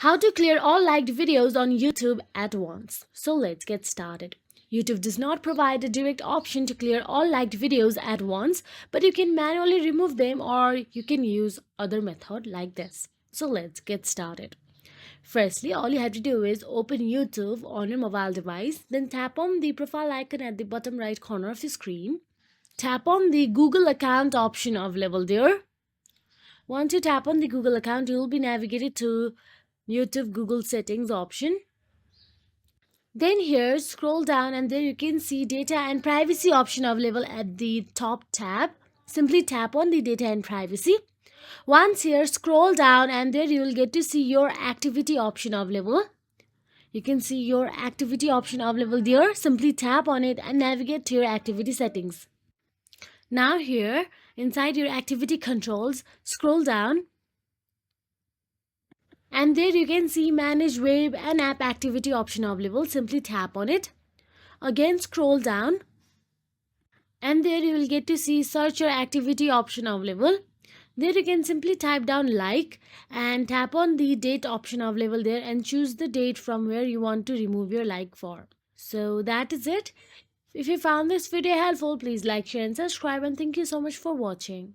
How to clear all liked videos on YouTube at once. So let's get started. YouTube does not provide a direct option to clear all liked videos at once, but you can manually remove them or you can use other method like this. So let's get started. Firstly, all you have to do is open YouTube on your mobile device, then tap on the profile icon at the bottom right corner of the screen. Tap on the Google account option available there. Once you tap on the Google account, you will be navigated to YouTube Google settings option. Then here scroll down and there you can see data and privacy option available at the top tab. Simply tap on the data and privacy. Once here scroll down and there you will get to see your activity option available. You can see your activity option available there. Simply tap on it and navigate to your activity settings. Now here inside your activity controls, scroll down and there you can see manage web and app activity option available. Simply tap on it. Again scroll down and there you will get to see search your activity option available. There you can simply type down like and tap on the date option available there and choose the date from where you want to remove your like for. So that is it. If you found this video helpful, please like, share and subscribe, and thank you so much for watching.